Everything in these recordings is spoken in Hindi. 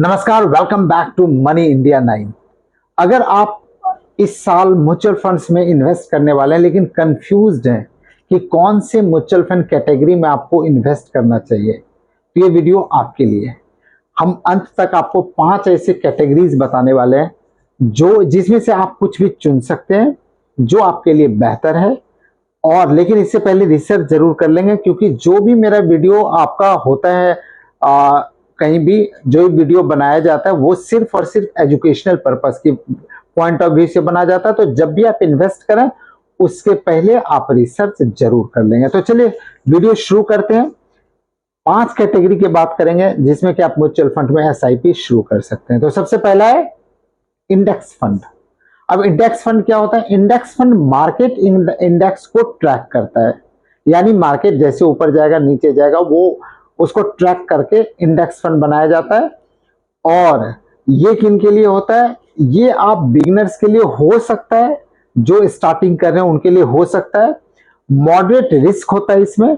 नमस्कार, welcome back to money India 9। अगर आप इस साल म्यूचुअल फंड्स में इन्वेस्ट करने वाले हैं लेकिन कंफ्यूज्ड हैं कि कौन से म्यूचुअल फंड कैटेगरी में आपको इन्वेस्ट करना चाहिए, तो ये वीडियो आपके लिए है। हम अंत तक आपको 5 ऐसे कैटेगरीज बताने वाले हैं जो जिसमें से आप कुछ भी चुन सकते हैं जो आपके लिए बेहतर है। और लेकिन इससे पहले रिसर्च जरूर कर लेंगे, क्योंकि जो भी मेरा वीडियो आपका होता है कहीं भी जो वीडियो बनाया जाता है वो सिर्फ और सिर्फ एजुकेशनल पर्पस की पॉइंट ऑफ व्यू से बनाया जाता है। तो जब भी आप इन्वेस्ट करें उसके पहले आप रिसर्च जरूर कर लेंगे। तो चलिए वीडियो शुरू करते हैं। 5 कैटेगरी की बात करेंगे जिसमें कि आप म्यूचुअल फंड में एसआईपी शुरू कर सकते हैं। तो सबसे पहला है इंडेक्स फंड। अब इंडेक्स फंड क्या होता है? इंडेक्स फंड मार्केट इंडेक्स को ट्रैक करता है, यानी मार्केट जैसे ऊपर जाएगा नीचे जाएगा वो उसको ट्रैक करके इंडेक्स फंड बनाया जाता है। और ये किन के लिए होता है? ये आप बिगिनर्स के लिए हो सकता है, जो स्टार्टिंग कर रहे हैं उनके लिए हो सकता है। मॉडरेट रिस्क होता है इसमें,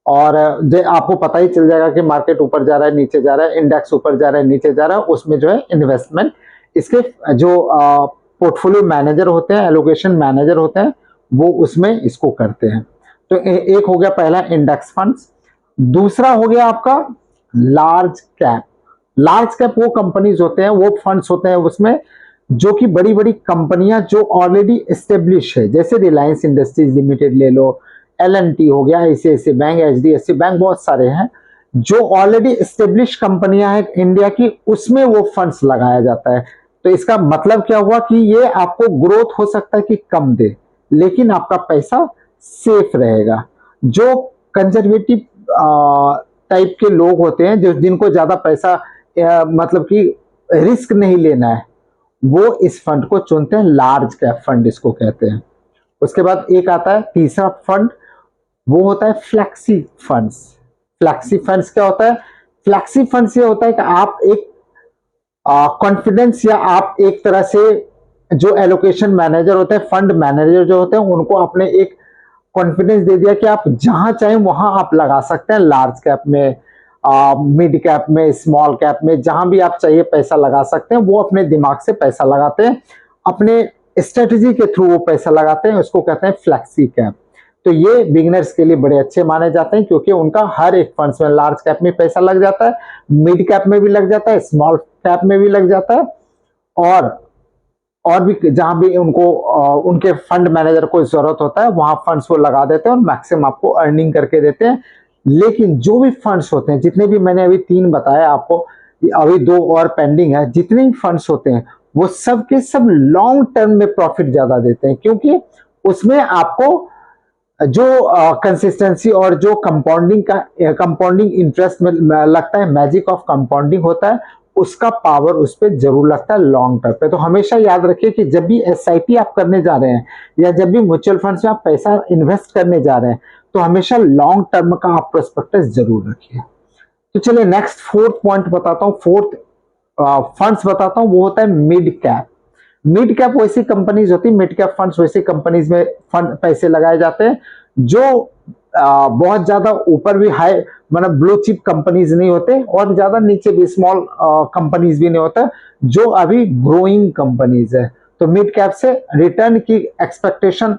और जो आपको पता ही चल जाएगा कि मार्केट ऊपर जा रहा है नीचे जा रहा है, इंडेक्स ऊपर जा रहा है नीचे जा रहा है, उसमें जो है इन्वेस्टमेंट इसके जो पोर्टफोलियो मैनेजर होते हैं, एलोकेशन मैनेजर होते हैं, वो उसमें इसको करते हैं। तो एक हो गया पहला इंडेक्स फंड्स। दूसरा हो गया आपका लार्ज कैप। लार्ज कैप वो कंपनीज होते हैं, वो फंड्स होते हैं उसमें जो कि बड़ी बड़ी कंपनियां जो ऑलरेडी एस्टेब्लिश है, जैसे रिलायंस इंडस्ट्रीज लिमिटेड ले लो, एल&टी हो गया, आईसीआईसीआई बैंक, एचडीएफसी बैंक, बहुत सारे हैं जो ऑलरेडी एस्टेब्लिश कंपनियां हैं इंडिया की, उसमें वो फंड्स लगाया जाता है। तो इसका मतलब क्या हुआ कि ये आपको ग्रोथ हो सकता है कि कम दे, लेकिन आपका पैसा सेफ रहेगा। जो कंजर्वेटिव टाइप के लोग होते हैं, जो जिनको ज्यादा पैसा मतलब कि रिस्क नहीं लेना है, वो इस फंड को चुनते हैं। लार्ज कैप फंड इसको कहते हैं। उसके बाद एक आता है तीसरा फंड, वो होता है फ्लैक्सी फंड्स। फ्लैक्सी फंड्स क्या होता है? फ्लैक्सी फंड्स ये होता है कि आप एक कॉन्फिडेंस या आप एक तरह से जो एलोकेशन मैनेजर होते हैं, फंड मैनेजर जो होते हैं, उनको आपने एक कॉन्फिडेंस दे दिया कि आप जहां चाहें वहां आप लगा सकते हैं। लार्ज कैप में, मिड कैप में, स्मॉल कैप में, जहां भी आप चाहिए पैसा लगा सकते हैं। वो अपने दिमाग से पैसा लगाते हैं, अपने स्ट्रेटजी के थ्रू वो पैसा लगाते हैं, उसको कहते हैं फ्लैक्सी कैप। तो ये बिगिनर्स के लिए बड़े अच्छे माने जाते हैं, क्योंकि उनका हर एक फंड्स में लार्ज कैप में पैसा लग जाता है, मिड कैप में भी लग जाता है, स्मॉल कैप में भी लग जाता है, और भी जहां भी उनको उनके फंड मैनेजर को जरूरत होता है वहां फंड्स वो लगा देते हैं और मैक्सिमम आपको अर्निंग करके देते हैं। लेकिन जो भी फंड्स होते हैं, जितने भी मैंने अभी 3 बताया आपको, अभी 2 और पेंडिंग है, जितने भी फंड्स होते हैं वो सब के सब लॉन्ग टर्म में प्रॉफिट ज्यादा देते हैं, क्योंकि उसमें आपको जो कंसिस्टेंसी और जो कंपाउंडिंग इंटरेस्ट में लगता है, मैजिक ऑफ कंपाउंडिंग होता है, उसका पावर उस पर जरूर लगता है लॉन्ग टर्म पे। तो हमेशा याद रखिए कि जब भी एसआईपी आप करने जा रहे हैं या जब भी म्यूचुअल फंड्स में आप पैसा इन्वेस्ट करने जा रहे हैं, तो हमेशा लॉन्ग टर्म का आप प्रोस्पेक्टस जरूर रखिए। तो चलिए नेक्स्ट 4th पॉइंट बताता हूँ, 4th फंड्स बताता हूँ, वो होता है मिड कैप। मिड कैप वैसी कंपनीज होती है, मिड कैप फंड्स वैसी कंपनीज में फंड पैसे लगाए जाते हैं जो बहुत ज्यादा ऊपर भी हाई मतलब ब्लू चिप कंपनीज नहीं होते, और ज्यादा नीचे भी स्मॉल कंपनीज भी नहीं होता, जो अभी ग्रोइंग कंपनीज है। तो मिड कैप से रिटर्न की एक्सपेक्टेशन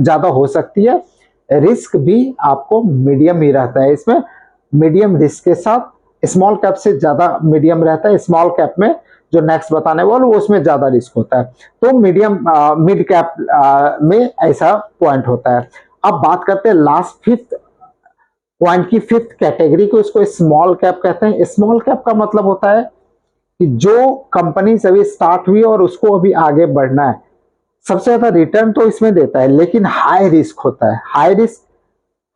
ज्यादा हो सकती है, रिस्क भी आपको मीडियम ही रहता है इसमें, मीडियम रिस्क के साथ। स्मॉल कैप से ज्यादा मीडियम रहता है, स्मॉल कैप में जो नेक्स्ट बताने वाला वो उसमें ज्यादा रिस्क होता है। तो मीडियम मिड कैप में ऐसा पॉइंट होता है। अब बात करते हैं लास्ट 5th पॉइंट की, 5th कैटेगरी को, इसको स्मॉल कैप कहते हैं। स्मॉल कैप का मतलब होता है कि जो कंपनी अभी स्टार्ट हुई और उसको अभी आगे बढ़ना है। सबसे ज्यादा रिटर्न तो इसमें देता है, लेकिन हाई रिस्क होता है। हाई रिस्क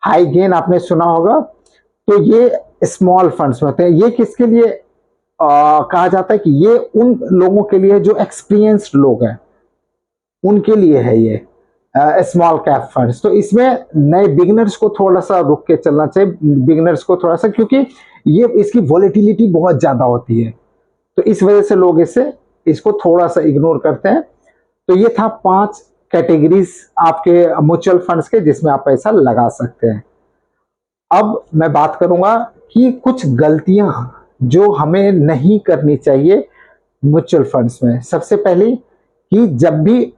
हाई गेन आपने सुना होगा। तो ये स्मॉल फंड्स में होते हैं। ये किसके लिए कहा जाता है कि ये उन लोगों के लिए जो एक्सपीरियंस्ड लोग हैं, उनके लिए है ये स्मॉल कैप फंड्स। तो इसमें नए बिगिनर्स को थोड़ा सा रुक के चलना चाहिए, बिगिनर्स को थोड़ा सा, क्योंकि ये इसकी वॉलेटिलिटी बहुत ज्यादा होती है, तो इस वजह से लोग इसको थोड़ा सा इग्नोर करते हैं। तो ये था 5 कैटेगरीज आपके म्यूचुअल फंड्स के जिसमें आप पैसा लगा सकते हैं। अब मैं बात करूंगा कि कुछ गलतियां जो हमें नहीं करनी चाहिए म्यूचुअल फंड्स में। सबसे पहले कि जब भी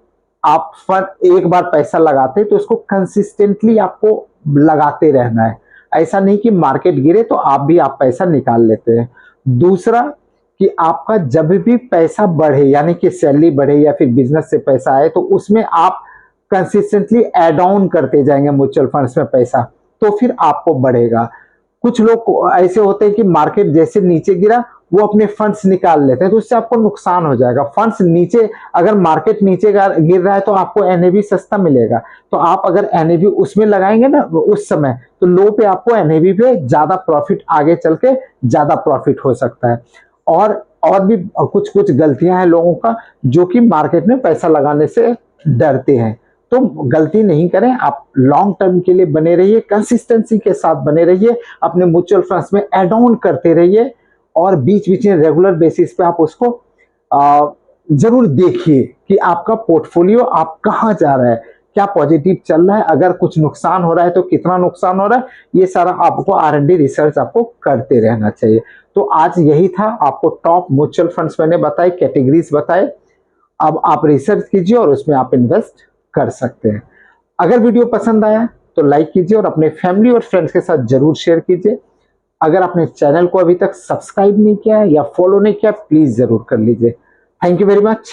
आप फंड एक बार पैसा लगाते हैं तो उसको कंसिस्टेंटली आपको लगाते रहना है। ऐसा नहीं कि मार्केट गिरे तो आप पैसा निकाल लेते हैं। दूसरा कि आपका जब भी पैसा बढ़े, यानी कि सैलरी बढ़े या फिर बिजनेस से पैसा आए, तो उसमें आप कंसिस्टेंटली ऐड ऑन करते जाएंगे म्यूचुअल फंड्स में पैसा, तो फिर आपको बढ़ेगा। कुछ लोग ऐसे होते हैं कि मार्केट जैसे नीचे गिरा वो अपने फंड्स निकाल लेते हैं, तो उससे आपको नुकसान हो जाएगा। फंड्स नीचे, अगर मार्केट नीचे गिर रहा है तो आपको एनएवी सस्ता मिलेगा, तो आप अगर एनएवी उसमें लगाएंगे ना उस समय, तो लो पे आपको एनएवी पे ज्यादा प्रॉफिट, आगे चल के ज्यादा प्रॉफिट हो सकता है। और भी कुछ कुछ गलतियां हैं लोगों का, जो कि मार्केट में पैसा लगाने से डरते हैं। तो गलती नहीं करें, आप लॉन्ग टर्म के लिए बने रहिए, कंसिस्टेंसी के साथ बने रहिए, अपने म्यूचुअल फंड्स में एड ऑन करते रहिए, और बीच बीच में रेगुलर बेसिस पे आप उसको जरूर देखिए कि आपका पोर्टफोलियो आप कहाँ जा रहा है, क्या पॉजिटिव चल रहा है, अगर कुछ नुकसान हो रहा है तो कितना नुकसान हो रहा है, ये सारा आपको R&D रिसर्च आपको करते रहना चाहिए। तो आज यही था, आपको टॉप म्यूचुअल फंड्स मैंने बताए, कैटेगरीज बताए। अब आप रिसर्च कीजिए और उसमें आप इन्वेस्ट कर सकते हैं। अगर वीडियो पसंद आया तो लाइक कीजिए और अपने फैमिली और फ्रेंड्स के साथ जरूर शेयर कीजिए। अगर आपने चैनल को अभी तक सब्सक्राइब नहीं किया है या फॉलो नहीं किया, प्लीज जरूर कर लीजिए। Thank you very much.